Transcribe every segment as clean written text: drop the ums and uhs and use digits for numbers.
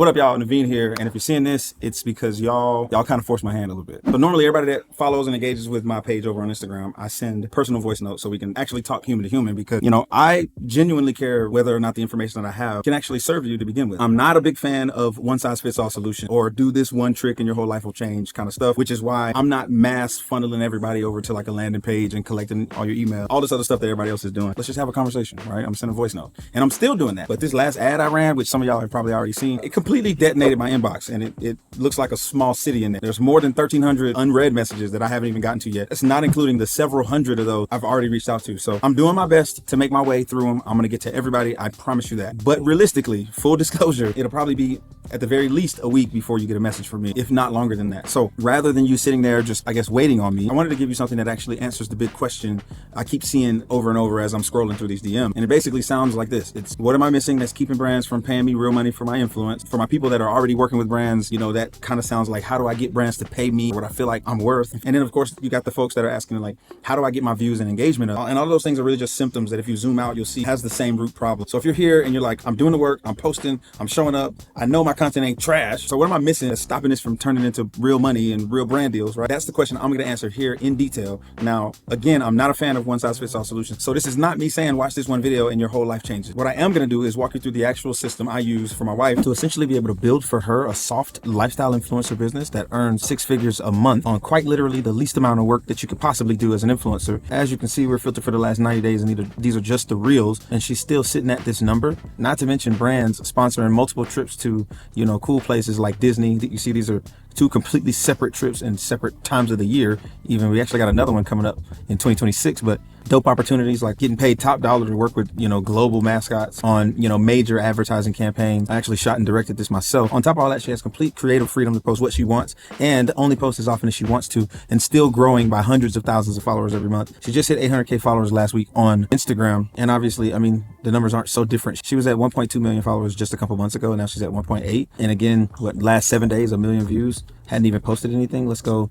What up, y'all? Naveen here, and if you're seeing this, it's because y'all kind of forced my hand a little bit. So normally everybody that follows and engages with my page over on Instagram, I send personal voice notes so we can actually talk human to human, because, you know, I genuinely care whether or not the information that I have can actually serve you to begin with. I'm not a big fan of one-size-fits-all solution or do this one trick and your whole life will change kind of stuff, which is why I'm not mass funneling everybody over to like a landing page and collecting all your email, all this other stuff that everybody else is doing. Let's just have a conversation, right? I'm sending a voice note, and I'm still doing that. But this last ad I ran, which some of y'all have probably already seen, it completely detonated my inbox, and it looks like a small city in there. There's more than 1,300 unread messages that I haven't even gotten to yet. That's not including the several hundred of those I've already reached out to. So I'm doing my best to make my way through them. I'm gonna get to everybody, I promise you that. But realistically, full disclosure, it'll probably be at the very least a week before you get a message from me, if not longer than that. So rather than you sitting there just, I guess, waiting on me, I wanted to give you something that actually answers the big question I keep seeing over and over as I'm scrolling through these DMs. And it basically sounds like this. It's, what am I missing that's keeping brands from paying me real money for my influence? For my people that are already working with brands, you know, that kind of sounds like, how do I get brands to pay me what I feel like I'm worth? And then of course, you got the folks that are asking like, how do I get my views and engagement up? And all of those things are really just symptoms that if you zoom out, you'll see has the same root problem. So if you're here and you're like, I'm doing the work, I'm posting, I'm showing up, I know my content ain't trash, so what am I missing that's stopping this from turning into real money and real brand deals, right? That's the question I'm gonna answer here in detail. Now, again, I'm not a fan of one-size-fits-all solutions. So this is not me saying watch this one video and your whole life changes. What I am gonna do is walk you through the actual system I use for my wife to essentially be able to build for her a soft lifestyle influencer business that earns 6 figures a month on quite literally the least amount of work that you could possibly do as an influencer. As you can see, we're filtered for the last 90 days and these are just the reels, and she's still sitting at this number. Not to mention brands sponsoring multiple trips to, you know, cool places like Disney. You see, these are 2 completely separate trips and separate times of the year. Even we actually got another one coming up in 2026, but dope opportunities like getting paid top dollar to work with, you know, global mascots on, you know, major advertising campaigns. I actually shot and directed this myself. On top of all that, she has complete creative freedom to post what she wants and only post as often as she wants to, and still growing by hundreds of thousands of followers every month. She just hit 800K followers last week on Instagram. And obviously, I mean, the numbers aren't so different. She was at 1.2 million followers just a couple months ago, and now she's at 1.8. And again, last 7 days, 1 million views. Hadn't even posted anything. Let's go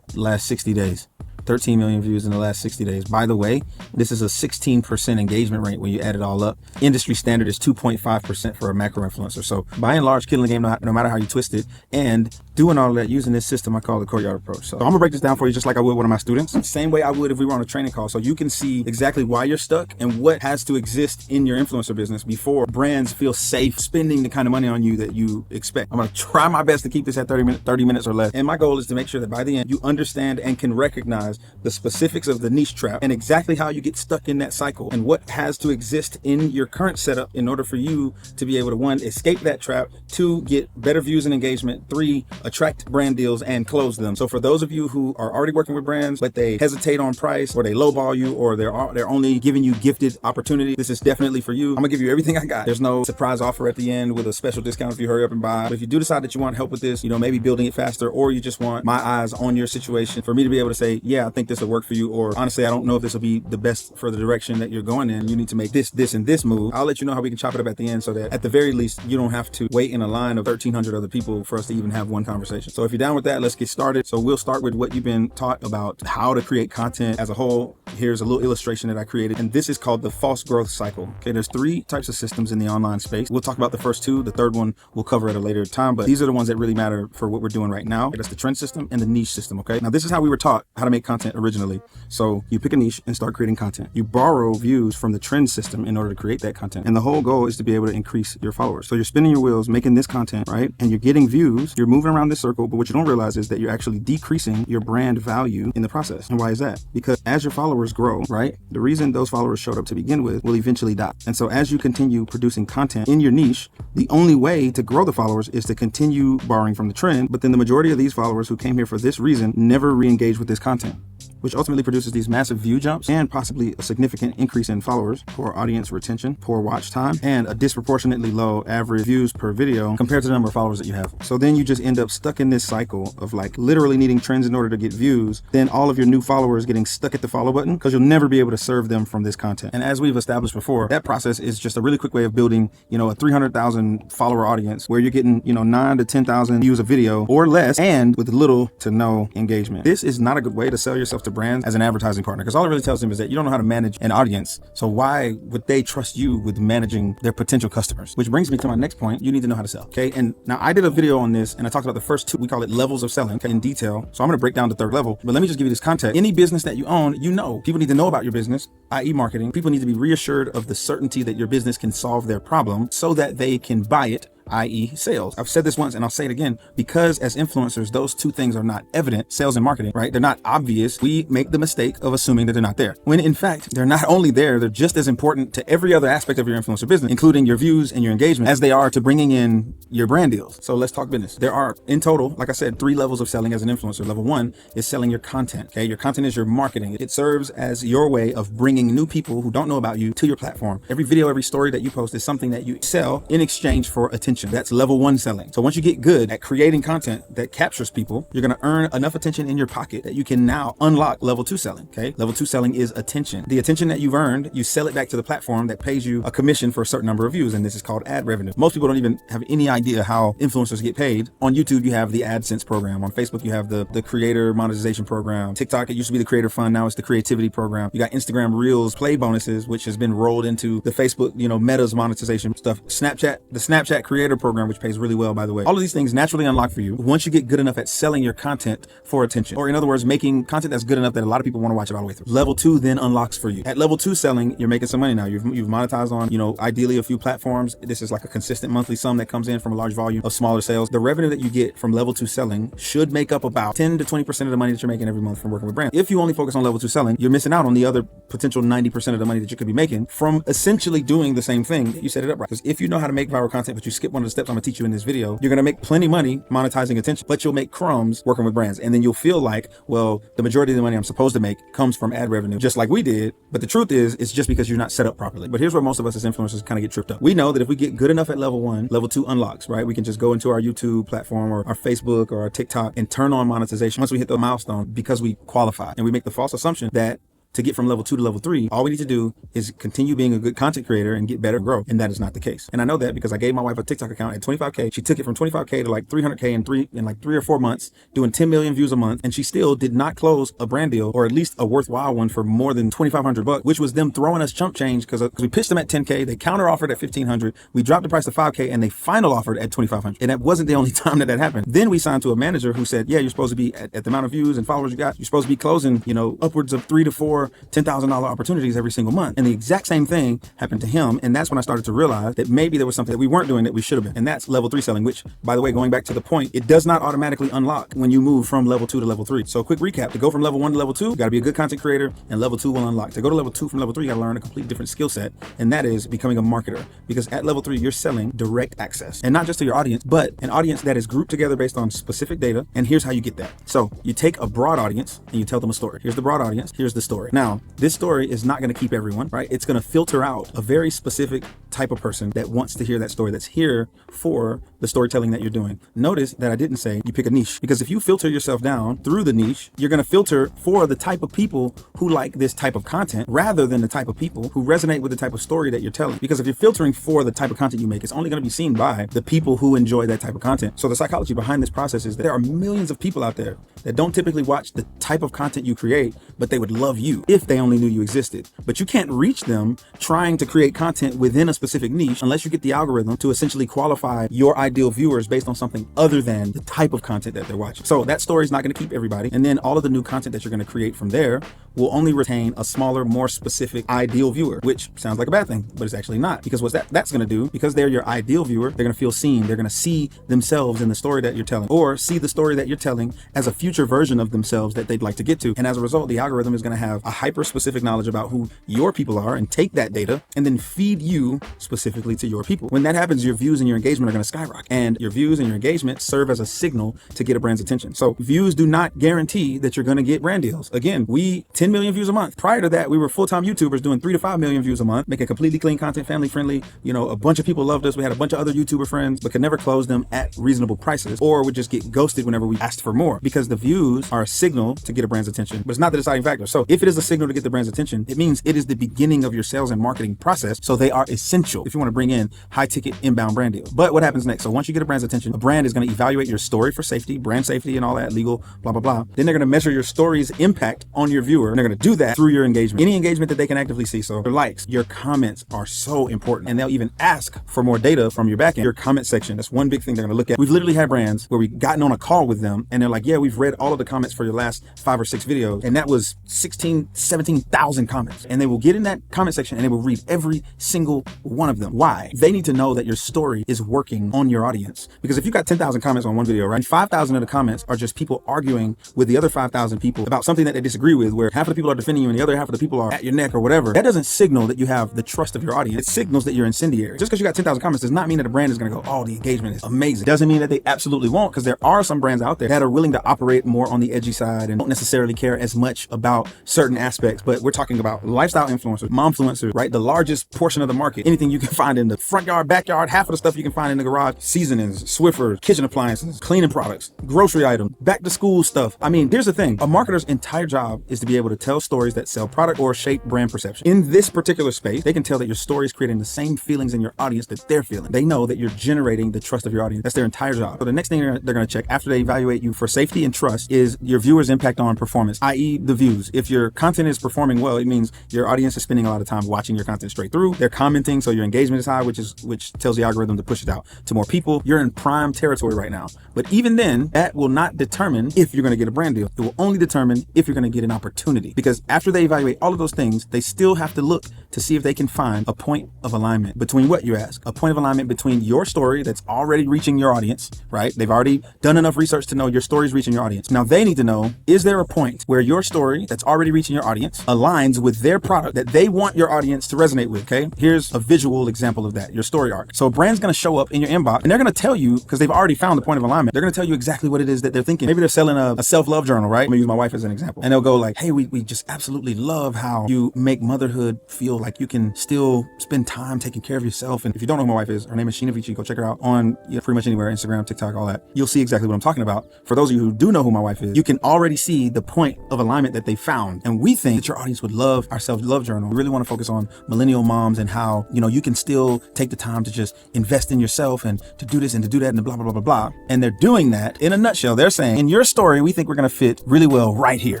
last 60 days. 13 million views in the last 60 days. By the way, this is a 16% engagement rate when you add it all up. Industry standard is 2.5% for a macro influencer. So by and large, killing the game no matter how you twist it, and doing all that using this system I call the courtyard approach. So I'm gonna break this down for you just like I would one of my students. Same way I would if we were on a training call, so you can see exactly why you're stuck and what has to exist in your influencer business before brands feel safe spending the kind of money on you that you expect. I'm gonna try my best to keep this at 30 minutes or less. And my goal is to make sure that by the end, you understand and can recognize the specifics of the niche trap and exactly how you get stuck in that cycle and what has to exist in your current setup in order for you to be able to, 1, escape that trap, 2, get better views and engagement, 3, attract brand deals and close them. So for those of you who are already working with brands, but they hesitate on price, or they lowball you, or they're only giving you gifted opportunity, this is definitely for you. I'm gonna give you everything I got. There's no surprise offer at the end with a special discount if you hurry up and buy. But if you do decide that you want help with this, you know, maybe building it faster, or you just want my eyes on your situation for me to be able to say, yeah, I think this will work for you, or honestly, I don't know if this will be the best for the direction that you're going in. You need to make this, and this move. I'll let you know how we can chop it up at the end, so that at the very least, you don't have to wait in a line of 1,300 other people for us to even have one conversation. So if you're down with that, let's get started. So we'll start with what you've been taught about how to create content as a whole. Here's a little illustration that I created, and this is called the false growth cycle. Okay, there's 3 types of systems in the online space. We'll talk about the first 2. The third one we'll cover at a later time, but these are the ones that really matter for what we're doing right now. That's the trend system and the niche system, okay? Now, this is how we were taught how to make content originally. So you pick a niche and start creating content. You borrow views from the trend system in order to create that content. And the whole goal is to be able to increase your followers. So you're spinning your wheels, making this content, right? And you're getting views, you're moving around this circle, but what you don't realize is that you're actually decreasing your brand value in the process. And why is that? Because as your followers grow, right, the reason those followers showed up to begin with will eventually die. And so as you continue producing content in your niche, the only way to grow the followers is to continue borrowing from the trend. But then the majority of these followers who came here for this reason never re-engage with this content, which ultimately produces these massive view jumps and possibly a significant increase in followers, poor audience retention, poor watch time, and a disproportionately low average views per video compared to the number of followers that you have. So then you just end up stuck in this cycle of like literally needing trends in order to get views, then all of your new followers getting stuck at the follow button because you'll never be able to serve them from this content. And as we've established before, that process is just a really quick way of building, you know, a 300,000 follower audience where you're getting, you know, 9,000 to 10,000 views a video or less, and with little to no engagement. This is not a good way to sell yourself yourself to brands as an advertising partner, because all it really tells them is that you don't know how to manage an audience. So why would they trust you with managing their potential customers? Which brings me to my next point. You need to know how to sell. Okay. And now I did a video on this and I talked about the first two, we call it levels of selling, okay, in detail. So I'm going to break down the third level, but let me just give you this context. Any business that you own, people need to know about your business, i.e. marketing. People need to be reassured of the certainty that your business can solve their problem so that they can buy it, i.e. sales. I've said this once and I'll say it again, because as influencers, those two things are not evident, sales and marketing, right? They're not obvious. We make the mistake of assuming that they're not there, when in fact, they're not only there, they're just as important to every other aspect of your influencer business, including your views and your engagement, as they are to bringing in your brand deals. So let's talk business. There are, in total, like I said, 3 levels of selling as an influencer. Level 1 is selling your content, okay? Your content is your marketing. It serves as your way of bringing new people who don't know about you to your platform. Every video, every story that you post is something that you sell in exchange for attention. That's level 1 selling. So once you get good at creating content that captures people, you're going to earn enough attention in your pocket that you can now unlock level 2 selling. Okay. Level 2 selling is attention. The attention that you've earned, you sell it back to the platform that pays you a commission for a certain number of views. And this is called ad revenue. Most people don't even have any idea how influencers get paid. On YouTube, you have the AdSense program. On Facebook, you have the creator monetization program. TikTok, it used to be the creator fund. Now it's the creativity program. You got Instagram Reels play bonuses, which has been rolled into the Facebook, Meta's monetization stuff. Snapchat, the Snapchat creator program, which pays really well, by the way. All of these things naturally unlock for you once you get good enough at selling your content for attention, or in other words, making content that's good enough that a lot of people want to watch it all the way through. Level 2 then unlocks for you. At level 2 selling, you're making some money now. You've monetized on, ideally a few platforms. This is like a consistent monthly sum that comes in from a large volume of smaller sales. The revenue that you get from level 2 selling should make up about 10 to 20% of the money that you're making every month from working with brands. If you only focus on level 2 selling, you're missing out on the other potential 90% of the money that you could be making from essentially doing the same thing. You set it up right. Because if you know how to make viral content, but you skip one of the steps I'm gonna teach you in this video, you're going to make plenty money monetizing attention, but you'll make crumbs working with brands. And then you'll feel like, well, the majority of the money I'm supposed to make comes from ad revenue, just like we did. But the truth is, it's just because you're not set up properly. But here's where most of us as influencers kind of get tripped up. We know that if we get good enough at level 1, level 2 unlocks, right? We can just go into our YouTube platform or our Facebook or our TikTok and turn on monetization once we hit the milestone, because we qualify. And we make the false assumption that to get from level 2 to level 3, all we need to do is continue being a good content creator and get better and grow. And that is not the case. And I know that because I gave my wife a TikTok account at 25K. She took it from 25K to like 300K in like 3 or 4 months, doing 10 million views a month. And she still did not close a brand deal, or at least a worthwhile one, for more than $2,500, which was them throwing us chump change because we pitched them at 10K. They counter offered at 1,500. We dropped the price to 5K and they final offered at 2,500. And that wasn't the only time that happened. Then we signed to a manager who said, yeah, you're supposed to be at the amount of views and followers you got. You're supposed to be closing, upwards of 3 to 4 $10,000 opportunities every single month. And the exact same thing happened to him. And that's when I started to realize that maybe there was something that we weren't doing that we should have been. And that's level 3 selling, which, by the way, going back to the point, it does not automatically unlock when you move from level 2 to level 3. So quick recap, to go from level 1 to level 2, you got to be a good content creator, and level 2 will unlock. To go to level 2 from level 3, you got to learn a completely different skill set. And that is becoming a marketer, because at level 3, you're selling direct access, and not just to your audience, but an audience that is grouped together based on specific data. And here's how you get that. So you take a broad audience and you tell them a story. Here's the broad audience. Here's the story. Now, this story is not going to keep everyone, right? It's going to filter out a very specific type of person that wants to hear that story, that's here for the storytelling that you're doing. Notice that I didn't say you pick a niche, because if you filter yourself down through the niche, you're going to filter for the type of people who like this type of content rather than the type of people who resonate with the type of story that you're telling. Because if you're filtering for the type of content you make, it's only going to be seen by the people who enjoy that type of content. So the psychology behind this process is that there are millions of people out there that don't typically watch the type of content you create, but they would love you if they only knew you existed. But you can't reach them trying to create content within a specific niche unless you get the algorithm to essentially qualify your ideal viewers based on something other than the type of content that they're watching. So that story is not going to keep everybody. And then all of the new content that you're going to create from there will only retain a smaller, more specific ideal viewer, which sounds like a bad thing, but it's actually not. Because what's that's going to do, because they're your ideal viewer, they're going to feel seen. They're going to see themselves in the story that you're telling, or see the story that you're telling as a future version of themselves that they'd like to get to. And as a result, the algorithm is going to have a hyper specific knowledge about who your people are and take that data and then feed you specifically to your people. When that happens, your views and your engagement are going to skyrocket, and your views and your engagement serve as a signal to get a brand's attention. So views do not guarantee that you're going to get brand deals. Again, we 10 million views a month. Prior to that, we were full-time YouTubers doing 3 to 5 million views a month, making completely clean content, family friendly. A bunch of people loved us. We had a bunch of other YouTuber friends, but could never close them at reasonable prices, or would just get ghosted whenever we asked for more, because the views are a signal to get a brand's attention, but it's not the deciding factor. So if it is a signal to get the brand's attention, it means it is the beginning of your sales and marketing process. So they are essential if you want to bring in high ticket inbound brand deals. But what happens next? So once you get a brand's attention, a brand is going to evaluate your story for safety, brand safety and all that, legal, blah, blah, blah. Then they're going to measure your story's impact on your viewer. And they're going to do that through your engagement, any engagement that they can actively see. So your likes, your comments are so important. And they'll even ask for more data from your backend, your comment section. That's one big thing they're going to look at. We've literally had brands where we've gotten on a call with them and they're like, yeah, we've read all of the comments for your last 5 or 6 videos. And that was 16, 17,000 comments. And they will get in that comment section and they will read every single one of them. Why? They need to know that your story is working on your audience. Because if you got 10,000 comments on one video, right, 5,000 of the comments are just people arguing with the other 5,000 people about something that they disagree with, where half of the people are defending you and the other half of the people are at your neck or whatever. That doesn't signal that you have the trust of your audience. It signals that you're incendiary. Just because you got 10,000 comments does not mean that a brand is going to go, oh, the engagement is amazing. Doesn't mean that they absolutely won't, because there are some brands out there that are willing to operate more on the edgy side and don't necessarily care as much about certain aspects. But we're talking about lifestyle influencers, momfluencers, right? The largest portion of the market. Anything you can find in the front yard, backyard, half of the stuff you can find in the garage, seasonings, Swiffer, kitchen appliances, cleaning products, grocery items, back to school stuff. I mean, here's the thing. A marketer's entire job is to be able to tell stories that sell product or shape brand perception. In this particular space, they can tell that your story is creating the same feelings in your audience that they're feeling. They know that you're generating the trust of your audience. That's their entire job. So the next thing they're going to check after they evaluate you for safety and trust is your viewers' impact on performance, i.e. the views. If your content is performing well, it means your audience is spending a lot of time watching your content straight through. They're commenting, so your engagement is high, which tells the algorithm to push it out to more people. You're in prime territory right now. But even then, that will not determine if you're going to get a brand deal. It will only determine if you're going to get an opportunity. Because after they evaluate all of those things, they still have to look to see if they can find a point of alignment between what you ask, a point of alignment between your story that's already reaching your audience, right? They've already done enough research to know your story is reaching your audience. Now they need to know, is there a point where your story that's already reaching your audience aligns with their product that they want your audience to resonate with, okay? Here's a visual example of that, your story arc. So a brand's going to show up in your inbox and they're going to tell you, because they've already found the point of alignment, they're going to tell you exactly what it is that they're thinking. Maybe they're selling a self-love journal, right? I'm going to use my wife as an example. And they'll go like, hey, we just absolutely love how you make motherhood feel like you can still spend time taking care of yourself. And if you don't know who my wife is, her name is Sheena Vici. Go check her out on pretty much anywhere, Instagram, TikTok, all that. You'll see exactly what I'm talking about. For those of you who do know who my wife is, you can already see the point of alignment that they found. And we think that your audience would love our self-love journal. We really want to focus on millennial moms and how, you can still take the time to just invest in yourself and to do this and to do that and blah, blah, blah, blah, blah. And they're doing that in a nutshell. They're saying, in your story, we think we're going to fit really well right here.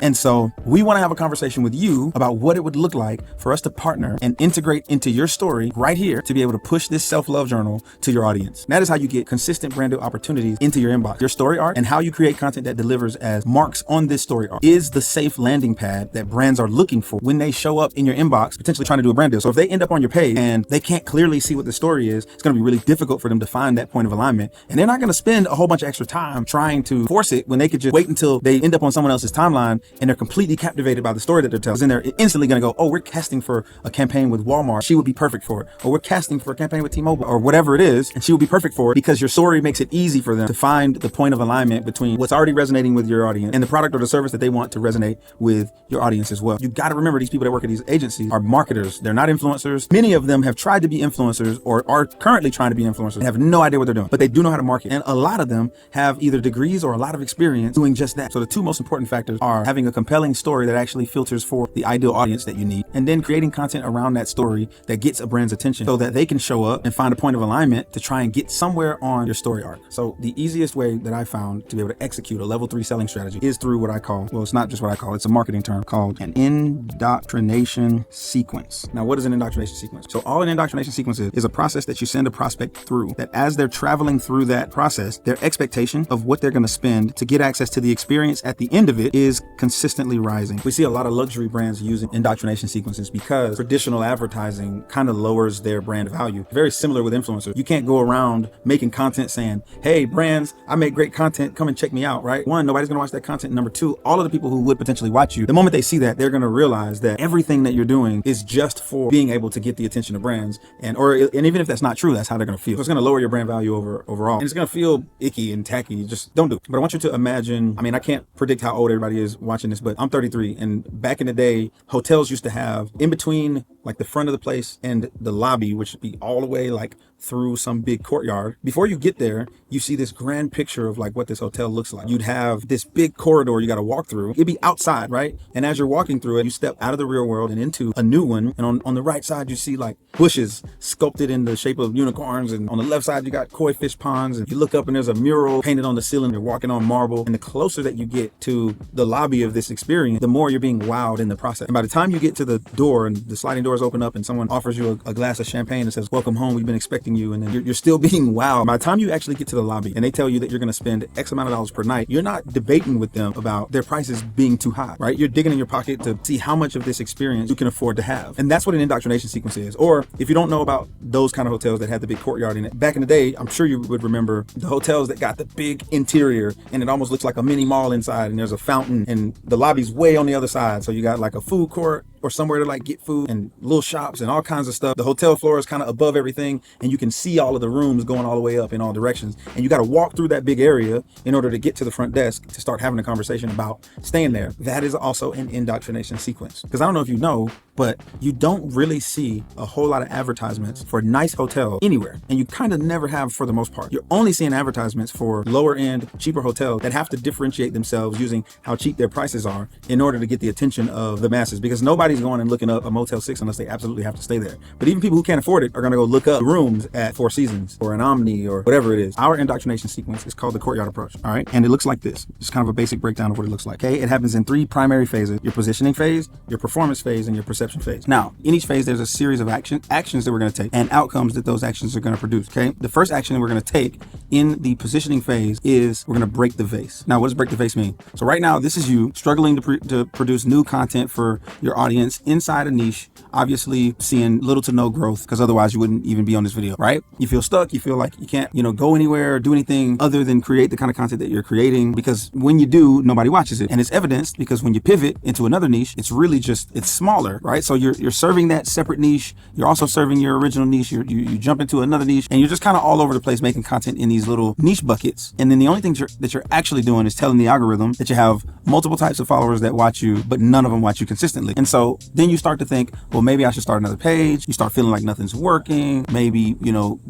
And so we want to have a conversation with you about what it would look like for us to partner and integrate into your story right here to be able to push this self-love journal to your audience. And that is how you get consistent brand deal opportunities into your inbox. Your story arc and how you create content that delivers as marks on this story arc is the safe landing pad that brands are looking for when they show up in your inbox, potentially trying to do a brand deal. So if they end up on your page and they can't clearly see what the story is, it's going to be really difficult for them to find that point of alignment. And they're not going to spend a whole bunch of extra time trying to force it when they could just wait until they end up on someone else's timeline and they're completely captivated by the story that they're telling. And they're instantly going to go, oh, we're casting for a campaign with Walmart. She would be perfect for it. Or we're casting for a campaign with T-Mobile or whatever it is. And she would be perfect for it because your story makes it easy for them to find the point of alignment between what's already resonating with your audience and the product or the service that they want to resonate with your audience as well. You got to remember, these people that work at these agencies are marketers. They're not influencers. Many of them have tried to be influencers or are currently trying to be influencers and have no idea what they're doing, but they do know how to market. And a lot of them have either degrees or a lot of experience doing just that. So the two most important factors are having a compelling story that actually filters for the ideal audience that you need, and then creating content around that story that gets a brand's attention so that they can show up and find a point of alignment to try and get somewhere on your story arc. So the easiest way that I found to be able to execute a level 3 selling strategy is through what I call, well, it's not just what I call, it's a marketing term called an indoctrination sequence. Now, what is an indoctrination sequence? So all an indoctrination sequence is a process that you send a prospect through, that as they're traveling through that process, their expectation of what they're going to spend to get access to the experience at the end of it is consistently rising. We see a lot of luxury brands using indoctrination sequences because traditional advertising kind of lowers their brand value. Very similar with influencers. You can't go around making content saying, hey brands, I make great content, come and check me out, right? One, nobody's going to watch that content. Number two, all of the people who would potentially watch you, the moment they see that, they're going to realize that everything that you're doing is just for being able to get the attention of brands. And even if that's not true, that's how they're going to feel. So it's going to lower your brand value overall. And it's going to feel icky and tacky. Just don't do it. But I want you to imagine, I can't predict how old everybody is watching this, but I'm 33. And back in the day, hotels used to have in between like the front of the place and the lobby, which would be all the way like through some big courtyard. Before you get there, you see this grand picture of like what this hotel looks like. You'd have this big corridor you got to walk through. It'd be outside, right? And as you're walking through it, you step out of the real world and into a new one. And on the right side, you see like bushes sculpted in the shape of unicorns. And on the left side, you got koi fish ponds. And you look up and there's a mural painted on the ceiling. You're walking on marble. And the closer that you get to the lobby of this experience, the more you're being wowed in the process. And by the time you get to the door and the sliding doors open up and someone offers you a glass of champagne and says, "Welcome home, we've been expecting you," and then you're still being wowed. By the time you actually get to the lobby and they tell you that you're going to spend X amount of dollars per night, you're not debating with them about their prices being too high, right? You're digging in your pocket to see how much of this experience you can afford to have. And that's what an indoctrination sequence is. Or if you don't know about those kind of hotels that had the big courtyard in it, back in the day, I'm sure you would remember the hotels that got the big interior and it almost looks like a mini mall inside, and there's a fountain and the lobby's way on the other side. So you got like a food court or somewhere to like get food and little shops and all kinds of stuff. The hotel floor is kind of above everything and you can see all of the rooms going all the way up in all directions. And you got to walk through that big area in order to get to the front desk to start having a conversation about staying there. That is also an indoctrination sequence. Because I don't know if you know, but you don't really see a whole lot of advertisements for nice hotels anywhere. And you kind of never have for the most part. You're only seeing advertisements for lower end, cheaper hotels that have to differentiate themselves using how cheap their prices are in order to get the attention of the masses. Because nobody's going and looking up a Motel 6 unless they absolutely have to stay there. But even people who can't afford it are going to go look up rooms at Four Seasons or an Omni or whatever it is. Our indoctrination sequence is called the courtyard approach. All right. And it looks like this. It's kind of a basic breakdown of what it looks like. Okay. It happens in 3 primary phases: your positioning phase, your performance phase, and your perception phase. Now, in each phase, there's a series of actions that we're going to take and outcomes that those actions are going to produce. Okay. The first action that we're going to take in the positioning phase is we're going to break the vase. Now, what does break the vase mean? So right now, this is you struggling to produce new content for your audience inside a niche, obviously seeing little to no growth, because otherwise you wouldn't even be on this video, right? You feel stuck. You feel like you can't, go anywhere or do anything other than create the kind of content that you're creating, because when you do, nobody watches it. And it's evidenced because when you pivot into another niche, it's really it's smaller, right? So you're serving that separate niche. You're also serving your original niche. You jump into another niche and you're just kind of all over the place making content in these little niche buckets. And then the only thing that you're actually doing is telling the algorithm that you have multiple types of followers that watch you, but none of them watch you consistently. And so then you start to think, well, maybe I should start another page. You start feeling like nothing's working. Maybe,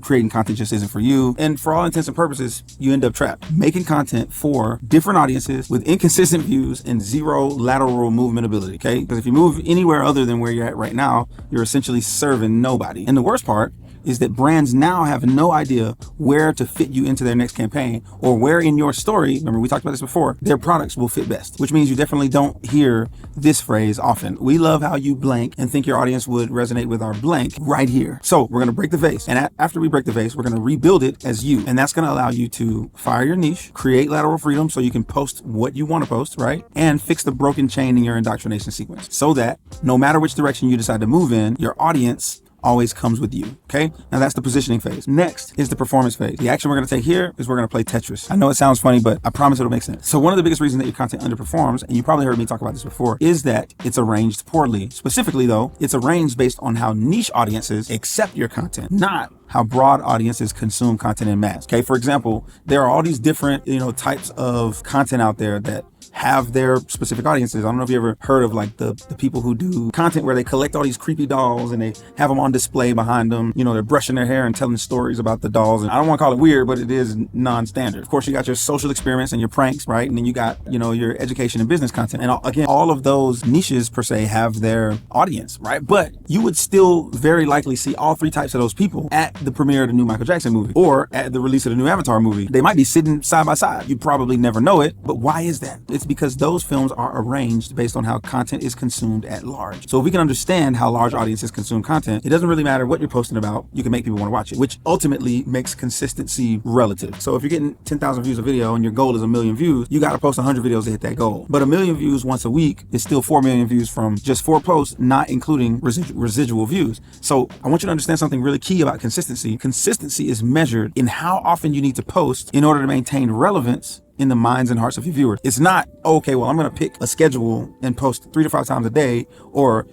creating content just isn't for you. And for all intents and purposes, you end up trapped making content for different audiences with inconsistent views and zero lateral movement ability. Okay. Because if you move anywhere other than where you're at right now, you're essentially serving nobody. And the worst part is that brands now have no idea where to fit you into their next campaign or where in your story, remember we talked about this before, their products will fit best, which means you definitely don't hear this phrase often. We love how you blank and think your audience would resonate with our blank right here. So we're going to break the vase. And after we break the vase, we're going to rebuild it as you. And that's going to allow you to fire your niche, create lateral freedom so you can post what you want to post, right? And fix the broken chain in your indoctrination sequence so that no matter which direction you decide to move in, your audience always comes with you. Okay. Now that's the positioning phase. Next is the performance phase. The action we're going to take here is we're going to play Tetris. I know it sounds funny, but I promise it'll make sense. So one of the biggest reasons that your content underperforms, and you probably heard me talk about this before, is that it's arranged poorly. Specifically though, it's arranged based on how niche audiences accept your content, not how broad audiences consume content in mass. Okay. For example, there are all these different, types of content out there that have their specific audiences. I don't know if you ever heard of like the people who do content where they collect all these creepy dolls and they have them on display behind them. They're brushing their hair and telling stories about the dolls. And I don't want to call it weird, but it is non-standard. Of course, you got your social experiments and your pranks, right? And then you got, your education and business content. And again, all of those niches per se have their audience, right? But you would still very likely see all 3 types of those people at the premiere of the new Michael Jackson movie or at the release of the new Avatar movie. They might be sitting side by side. You probably never know it, but why is that? It's because those films are arranged based on how content is consumed at large. So if we can understand how large audiences consume content, it doesn't really matter what you're posting about, you can make people want to watch it, which ultimately makes consistency relative. So if you're getting 10,000 views a video and your goal is 1 million views, you got to post 100 videos to hit that goal. But 1 million views once a week is still 4 million views from just 4 posts, not including residual views. So I want you to understand something really key about consistency. Consistency is measured in how often you need to post in order to maintain relevance in the minds and hearts of your viewers. It's not, okay, well, I'm going to pick a schedule and post 3 to 5 times a day, or,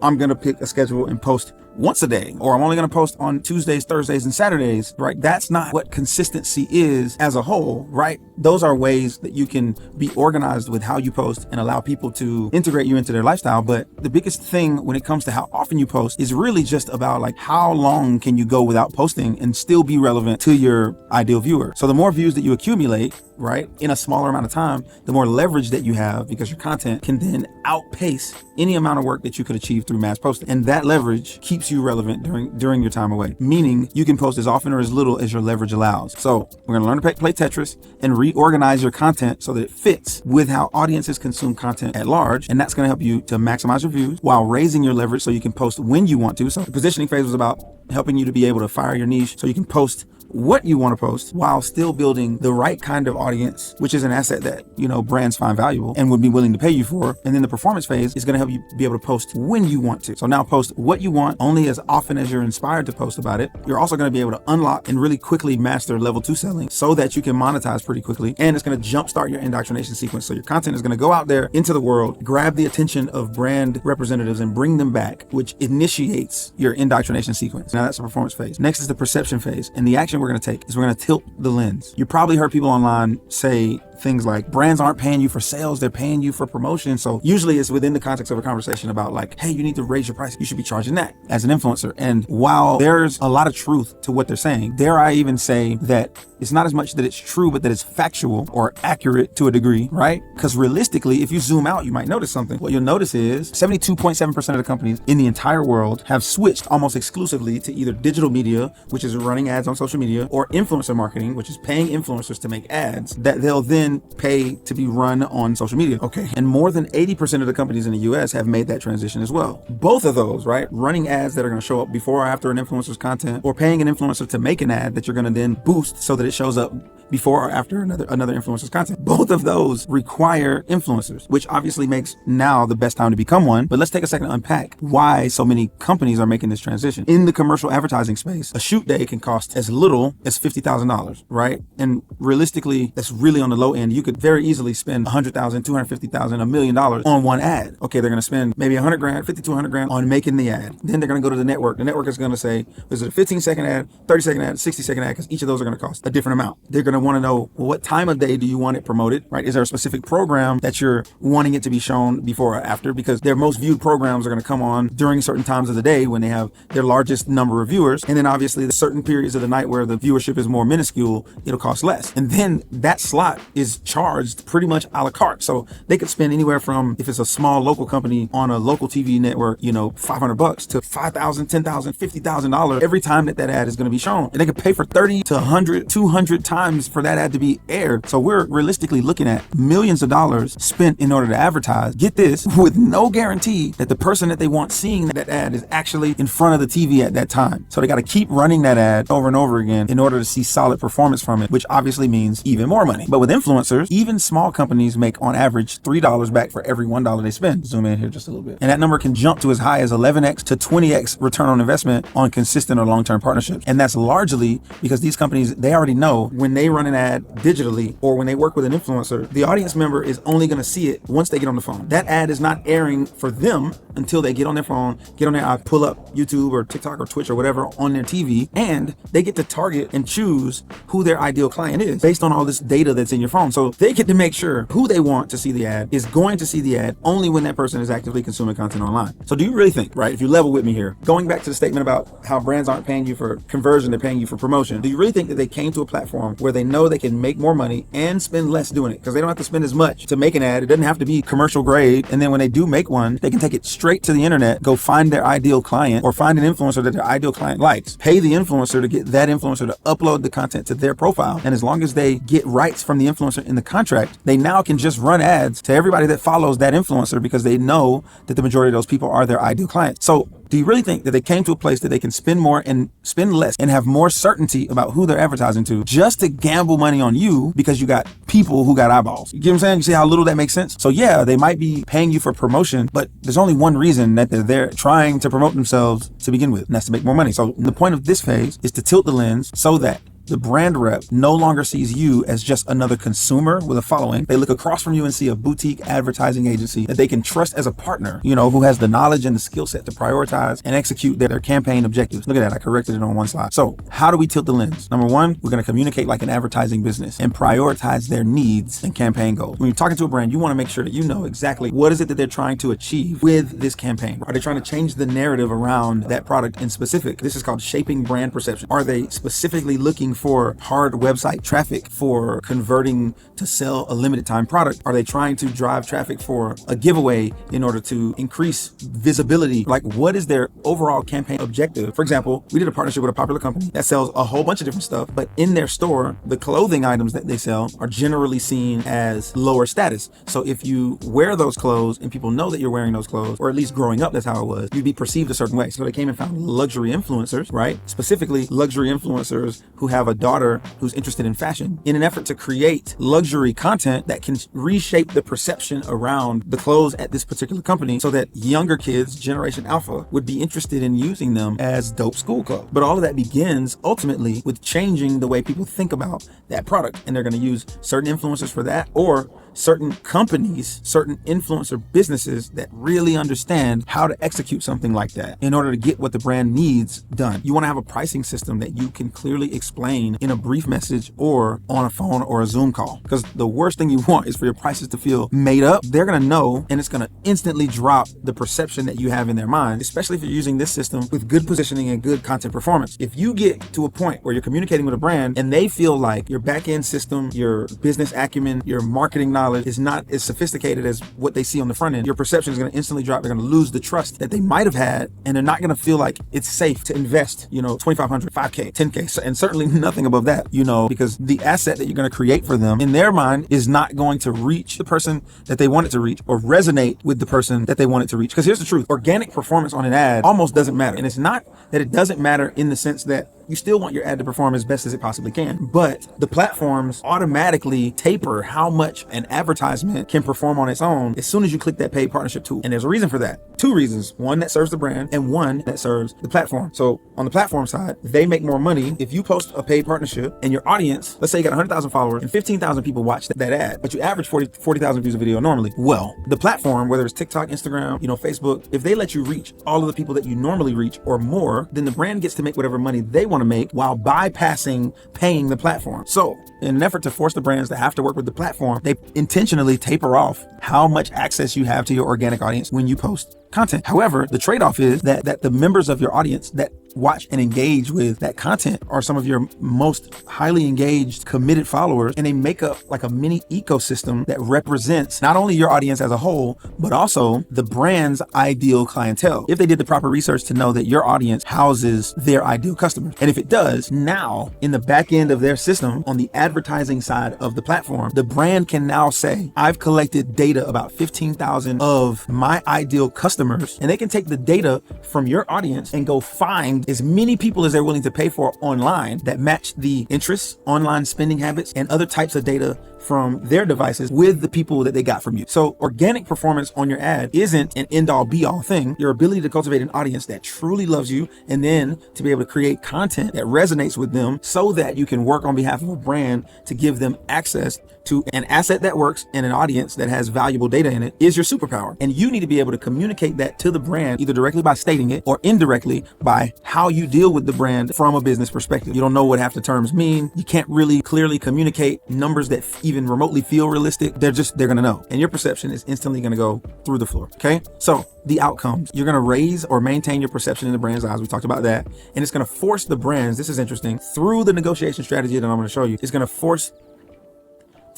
I'm going to pick a schedule and post once a day, or I'm only going to post on Tuesdays, Thursdays, and Saturdays, right? That's not what consistency is as a whole, right? Those are ways that you can be organized with how you post and allow people to integrate you into their lifestyle. But the biggest thing when it comes to how often you post is really just about like how long can you go without posting and still be relevant to your ideal viewer. So the more views that you accumulate, right, in a smaller amount of time, the more leverage that you have, because your content can then outpace any amount of work that you could achieve through mass posting. And that leverage keeps you relevant during your time away, meaning you can post as often or as little as your leverage allows. So we're going to learn to play Tetris and reorganize your content so that it fits with how audiences consume content at large. And that's going to help you to maximize your views while raising your leverage so you can post when you want to. So the positioning phase was about helping you to be able to fire your niche so you can post what you want to post while still building the right kind of audience, which is an asset that, you know, brands find valuable and would be willing to pay you for. And then the performance phase is going to help you be able to post when you want to. So now post what you want only as often as you're inspired to post about it. You're also going to be able to unlock and really quickly master level 2 selling so that you can monetize pretty quickly. And it's going to jumpstart your indoctrination sequence. So your content is going to go out there into the world, grab the attention of brand representatives and bring them back, which initiates your indoctrination sequence. Now that's the performance phase. Next is the perception phase. And the action we're going to take is we're going to tilt the lens. You probably heard people online say things like brands aren't paying you for sales, they're paying you for promotion. So usually it's within the context of a conversation about like, hey, you need to raise your price. You should be charging that as an influencer. And while there's a lot of truth to what they're saying, dare I even say that it's not as much that it's true, but that it's factual or accurate to a degree, right? Because realistically, if you zoom out, you might notice something. What you'll notice is 72.7% of the companies in the entire world have switched almost exclusively to either digital media, which is running ads on social media, or influencer marketing, which is paying influencers to make ads that they'll then pay to be run on social media. Okay. And more than 80% of the companies in the US have made that transition as well. Both of those, right? Running ads that are going to show up before or after an influencer's content, or paying an influencer to make an ad that you're going to then boost so that it shows up before or after another influencer's content. Both of those require influencers, which obviously makes now the best time to become one. But let's take a second to unpack why so many companies are making this transition. In the commercial advertising space, a shoot day can cost as little as $50,000, right? And realistically, that's really on the low end. You could very easily spend $100,000, $250,000, $1 million on one ad. Okay, they're going to spend maybe $100,000, $50 to $100,000 on making the ad. Then they're going to go to the network. The network is going to say, is it a 15-second ad, 30-second ad, 60-second ad? Because each of those are going to cost a different amount. They're going to want to know, well, what time of day do you want it promoted, right? Is there a specific program that you're wanting it to be shown before or after? Because their most viewed programs are going to come on during certain times of the day when they have their largest number of viewers. And then obviously the certain periods of the night where the viewership is more minuscule, it'll cost less. And then that slot is charged pretty much a la carte. So they could spend anywhere from, if it's a small local company on a local TV network, you know, $500 to $5,000, $10,000, $50,000 every time that ad is going to be shown. And they could pay for 30 to 100, 200 times for that ad to be aired. So we're realistically looking at millions of dollars spent in order to advertise. Get this, with no guarantee that the person that they want seeing that ad is actually in front of the TV at that time. So they got to keep running that ad over and over again in order to see solid performance from it, which obviously means even more money. But with influencers, even small companies make on average $3 back for every $1 they spend. Zoom in here just a little bit. And that number can jump to as high as 11x to 20x return on investment on consistent or long-term partnerships. And that's largely because these companies, they already know when they run an ad digitally or when they work with an influencer, the audience member is only going to see it once they get on the phone. That ad is not airing for them until they get on their phone, get on their app, pull up YouTube or TikTok or Twitch or whatever on their TV, and they get to target and choose who their ideal client is based on all this data that's in your phone. So they get to make sure who they want to see the ad is going to see the ad only when that person is actively consuming content online. So do you really think, right, if you level with me here, going back to the statement about how brands aren't paying you for conversion, they're paying you for promotion, do you really think that they came to a platform where they know they can make more money and spend less doing it? Because they don't have to spend as much to make an ad. It doesn't have to be commercial grade. And then when they do make one, they can take it straight to the internet, go find their ideal client or find an influencer that their ideal client likes, pay the influencer to get that influencer to upload the content to their profile. And as long as they get rights from the influencer in the contract, they now can just run ads to everybody that follows that influencer because they know that the majority of those people are their ideal clients. So do you really think that they came to a place that they can spend more and spend less and have more certainty about who they're advertising to just to gamble money on you because you got people who got eyeballs? You get what I'm saying? You see how little that makes sense? So yeah, they might be paying you for promotion, but there's only one reason that they're there trying to promote themselves to begin with, and that's to make more money. So the point of this phase is to tilt the lens so that the brand rep no longer sees you as just another consumer with a following. They look across from you and see a boutique advertising agency that they can trust as a partner, who has the knowledge and the skill set to prioritize and execute their campaign objectives. Look at that, I corrected it on one slide. So how do we tilt the lens? Number one, we're going to communicate like an advertising business and prioritize their needs and campaign goals. When you're talking to a brand, you want to make sure that you know exactly what is it that they're trying to achieve with this campaign. Are they trying to change the narrative around that product in specific? This is called shaping brand perception. Are they specifically looking for hard website traffic for converting to sell a limited time product? Are they trying to drive traffic for a giveaway in order to increase visibility? Like, what is their overall campaign objective? For example, we did a partnership with a popular company that sells a whole bunch of different stuff, but in their store, the clothing items that they sell are generally seen as lower status. So if you wear those clothes and people know that you're wearing those clothes, or at least growing up, that's how it was, you'd be perceived a certain way. So they came and found luxury influencers, right? Specifically luxury influencers who have a daughter who's interested in fashion, in an effort to create luxury content that can reshape the perception around the clothes at this particular company so that younger kids, Generation Alpha, would be interested in using them as dope school clothes. But all of that begins ultimately with changing the way people think about that product. And they're going to use certain influencers for that, or certain companies, certain influencer businesses that really understand how to execute something like that in order to get what the brand needs done. You want to have a pricing system that you can clearly explain in a brief message or on a phone or a Zoom call. Because the worst thing you want is for your prices to feel made up. They're going to know, and it's going to instantly drop the perception that you have in their mind, especially if you're using this system with good positioning and good content performance. If you get to a point where you're communicating with a brand and they feel like your back-end system, your business acumen, your marketing knowledge is not as sophisticated as what they see on the front end, your perception is going to instantly drop. They're going to lose the trust that they might have had, and they're not going to feel like it's safe to invest, $2,500, $5K, $10K, and certainly nothing above that, because the asset that you're going to create for them in their mind is not going to reach the person that they want it to reach or resonate with the person that they want it to reach. Because here's the truth, organic performance on an ad almost doesn't matter. And it's not that it doesn't matter in the sense that you still want your ad to perform as best as it possibly can, but the platforms automatically taper how much an advertisement can perform on its own as soon as you click that paid partnership tool. And there's a reason for that. Two reasons. One that serves the brand and one that serves the platform. So on the platform side, they make more money if you post a paid partnership and your audience, let's say you got 100,000 followers and 15,000 people watch that ad, but you average 40,000 views a video normally. Well, the platform, whether it's TikTok, Instagram, Facebook, if they let you reach all of the people that you normally reach or more, then the brand gets to make whatever money they want to make while bypassing paying the platform. So in an effort to force the brands to have to work with the platform, they intentionally taper off how much access you have to your organic audience when you post content. However, the trade-off is that the members of your audience that watch and engage with that content are some of your most highly engaged, committed followers, and they make up like a mini ecosystem that represents not only your audience as a whole, but also the brand's ideal clientele. If they did the proper research to know that your audience houses their ideal customers. And if it does, now in the back end of their system, on the advertising side of the platform, the brand can now say, I've collected data about 15,000 of my ideal customers, and they can take the data from your audience and go find as many people as they're willing to pay for online that match the interests, online spending habits, and other types of data from their devices with the people that they got from you. So organic performance on your ad isn't an end-all be-all thing. Your ability to cultivate an audience that truly loves you, and then to be able to create content that resonates with them so that you can work on behalf of a brand to give them access to an asset that works and an audience that has valuable data in it is your superpower. And you need to be able to communicate that to the brand, either directly by stating it or indirectly by how you deal with the brand from a business perspective. You don't know what half the terms mean. You can't really clearly communicate numbers that even remotely feel realistic. They're going to know. And your perception is instantly going to go through the floor. Okay. So the outcomes, you're going to raise or maintain your perception in the brand's eyes. We talked about that. And it's going to force the brands, this is interesting, through the negotiation strategy that I'm going to show you, it's going to force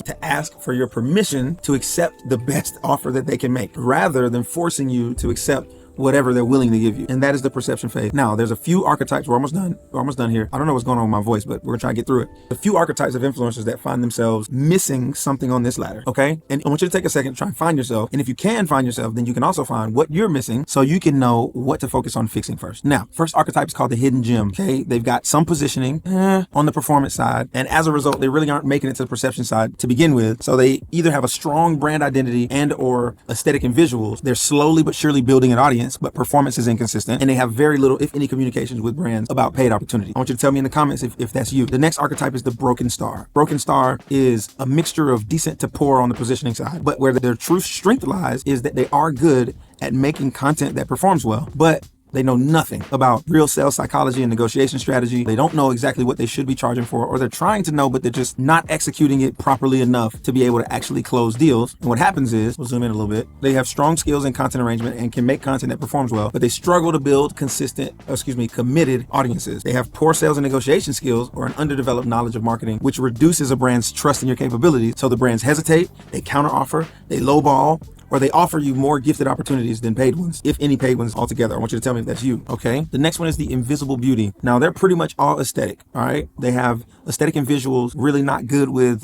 to ask for your permission to accept the best offer that they can make, rather than forcing you to accept whatever they're willing to give you. And that is the perception phase. Now, there's a few archetypes. We're almost done here. I don't know what's going on with my voice, but we're gonna try to get through it. A few archetypes of influencers that find themselves missing something on this ladder, okay? And I want you to take a second, try and find yourself. And if you can find yourself, then you can also find what you're missing so you can know what to focus on fixing first. Now, first archetype is called the hidden gem, okay? They've got some positioning on the performance side. And as a result, they really aren't making it to the perception side to begin with. So they either have a strong brand identity and or aesthetic and visuals. They're slowly but surely building an audience, audience, but performance is inconsistent, and they have very little, if any, communications with brands about paid opportunity. I want you to tell me in the comments if that's you. The next archetype is the broken star. Broken star is a mixture of decent to poor on the positioning side, but where their true strength lies is that they are good at making content that performs well, but they know nothing about real sales psychology and negotiation strategy. They don't know exactly what they should be charging for, or they're trying to know, but they're just not executing it properly enough to be able to actually close deals. And what happens is, we'll zoom in a little bit, they have strong skills in content arrangement and can make content that performs well, but they struggle to build committed audiences. They have poor sales and negotiation skills or an underdeveloped knowledge of marketing, which reduces a brand's trust in your capabilities. So the brands hesitate, they counteroffer, they lowball, or they offer you more gifted opportunities than paid ones, if any paid ones altogether. I want you to tell me if that's you, okay? The next one is the invisible beauty. Now, they're pretty much all aesthetic, all right? They have aesthetic and visuals, really not good with,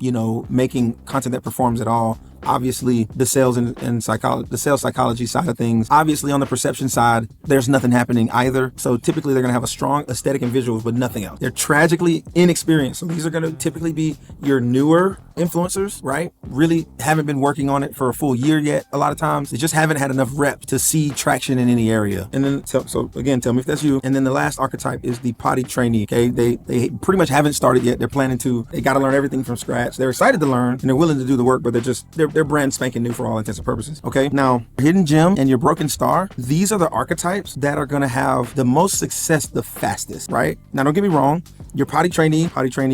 making content that performs at all. Obviously, the sales and psychology, the sales psychology side of things. Obviously, on the perception side, there's nothing happening either. So typically, they're going to have a strong aesthetic and visuals, but nothing else. They're tragically inexperienced. So these are going to typically be your newer influencers, right? Really haven't been working on it for a full year yet. A lot of times, they just haven't had enough reps to see traction in any area. And then, so again, tell me if that's you. And then the last archetype is the potty trainee. Okay, they pretty much haven't started yet. They're planning to. They got to learn everything from scratch. They're excited to learn and they're willing to do the work, but they're brand spanking new for all intents and purposes. Okay, now hidden gem and your broken star, these are the archetypes that are going to have the most success the fastest, right? Now, don't get me wrong, your potty trainee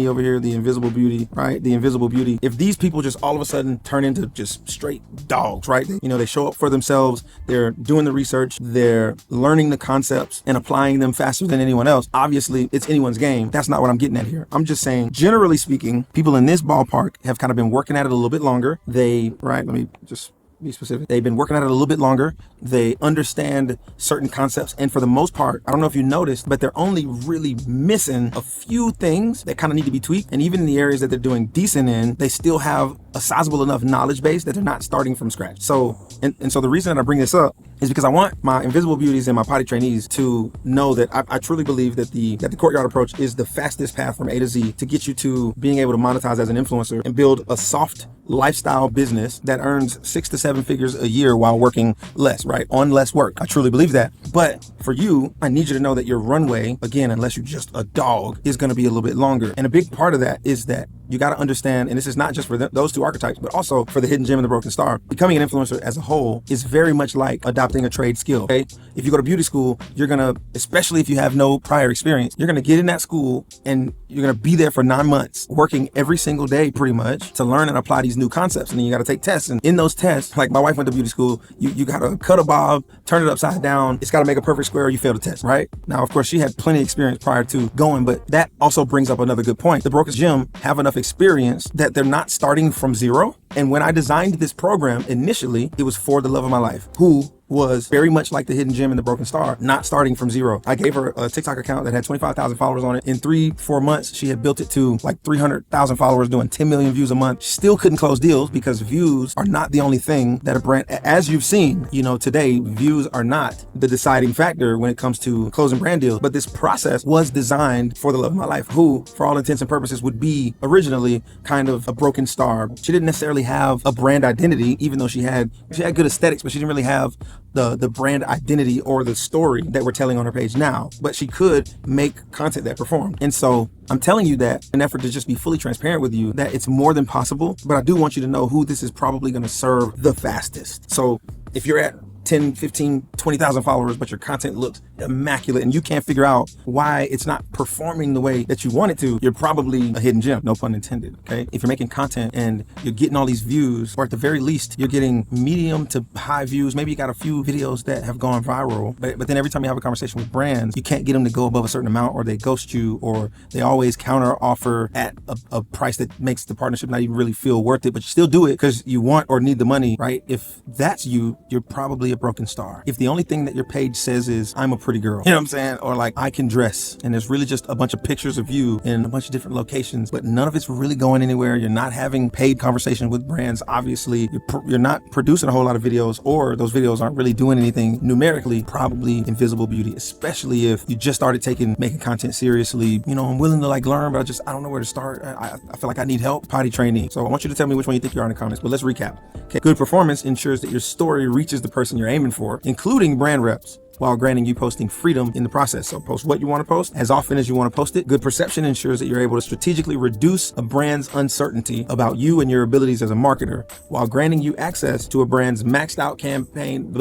over here, the invisible beauty, right? The invisible beauty. If these people just all of a sudden turn into just straight dogs, right? They show up for themselves. They're doing the research. They're learning the concepts and applying them faster than anyone else. Obviously, it's anyone's game. That's not what I'm getting at here. I'm just saying, generally speaking, people in this ballpark have kind of been working at it a little bit longer. Let me just be specific. They've been working at it a little bit longer. They understand certain concepts. And for the most part, I don't know if you noticed, but they're only really missing a few things that kind of need to be tweaked. And even in the areas that they're doing decent in, they still have a sizable enough knowledge base that they're not starting from scratch. So, and so the reason that I bring this up is because I want my invisible beauties and my potty trainees to know that I truly believe that the courtyard approach is the fastest path from A to Z to get you to being able to monetize as an influencer and build a soft lifestyle business that earns 6 to 7 figures a year while working less, right? On less work. I truly believe that. But for you, I need you to know that your runway, again, unless you're just a dog, is going to be a little bit longer. And a big part of that is that you got to understand, and this is not just for those two archetypes, but also for the hidden gem and the broken star. Becoming an influencer as a whole is very much like adopting a trade skill, okay? If you go to beauty school, you're going to, especially if you have no prior experience, you're going to get in that school and you're going to be there for 9 months, working every single day pretty much to learn and apply these new concepts. And then you got to take tests. And in those tests, like my wife went to beauty school, you got to cut a bob, turn it upside down. It's got to make a perfect square or you fail the test, right? Now, of course, she had plenty of experience prior to going, but that also brings up another good point. The broken gem have enough experience that they're not starting from zero. And when I designed this program initially, it was for the love of my life, who was very much like the hidden gem and the broken star, not starting from zero. I gave her a TikTok account that had 25,000 followers on it. In 3-4 months, she had built it to like 300,000 followers doing 10 million views a month. Still couldn't close deals because views are not the only thing that a brand, as you've seen, today, views are not the deciding factor when it comes to closing brand deals. But this process was designed for the love of my life, who, for all intents and purposes, would be originally kind of a broken star. She didn't necessarily have a brand identity, even though she had good aesthetics, but she didn't really have the brand identity or the story that we're telling on her page now, but she could make content that performed. And so I'm telling you that in an effort to just be fully transparent with you, that it's more than possible, but I do want you to know who this is probably going to serve the fastest. So if you're at 10, 15, 20,000 followers, but your content looks immaculate and you can't figure out why it's not performing the way that you want it to, you're probably a hidden gem, no pun intended, okay? If you're making content and you're getting all these views, or at the very least, you're getting medium to high views, maybe you got a few videos that have gone viral, but then every time you have a conversation with brands, you can't get them to go above a certain amount, or they ghost you, or they always counter offer at a price that makes the partnership not even really feel worth it, but you still do it because you want or need the money, right? If that's you, you're probably a broken star. If the only thing that your page says is, I'm a pretty girl, you know what I'm saying? Or like, I can dress, and there's really just a bunch of pictures of you in a bunch of different locations, but none of it's really going anywhere. You're not having paid conversations with brands. Obviously, you're not producing a whole lot of videos, or those videos aren't really doing anything numerically. Probably invisible beauty, especially if you just started making content seriously. I'm willing to learn, but I don't know where to start. I feel like I need help. Potty training. So I want you to tell me which one you think you are in the comments, but let's recap. Okay. Good performance ensures that your story reaches the person you're aiming for, including including brand reps, while granting you posting freedom in the process. So post what you want to post as often as you want to post it. Good perception ensures that you're able to strategically reduce a brand's uncertainty about you and your abilities as a marketer, while granting you access to a brand's maxed out campaign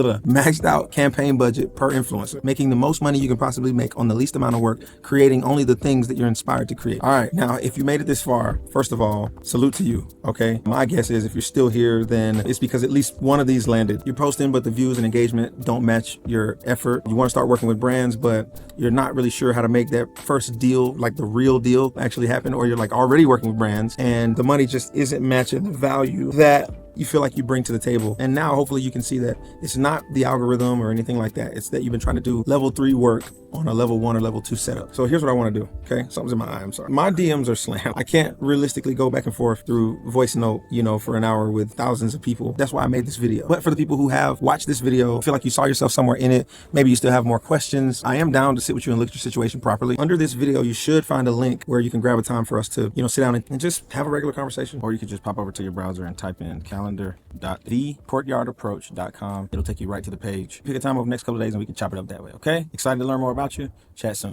budget per influencer, making the most money you can possibly make on the least amount of work, creating only the things that you're inspired to create. All right, now if you made it this far, first of all, salute to you, okay? My guess is if you're still here, then it's because at least one of these landed. You're posting, but the views and engagement don't match your effort. You want to start working with brands, but you're not really sure how to make that first deal, like the real deal, actually happen, or you're like already working with brands and the money just isn't matching the value that you feel like you bring to the table. And now hopefully you can see that it's not the algorithm or anything like that. It's that you've been trying to do level 3 work on a level 1 or level 2 setup. So here's what I want to do. Okay, something's in my eye, I'm sorry. My DMs are slammed. I can't realistically go back and forth through voice note, for an hour with thousands of people. That's why I made this video. But for the people who have watched this video, feel like you saw yourself somewhere in it, maybe you still have more questions, I am down to sit with you and look at your situation properly. Under this video, you should find a link where you can grab a time for us to, sit down and just have a regular conversation. Or you could just pop over to your browser and type in calendar.thecourtyardapproach.com. It'll take you right to the page. Pick a time over the next couple of days and we can chop it up that way, okay? Excited to learn more about you? Chat soon.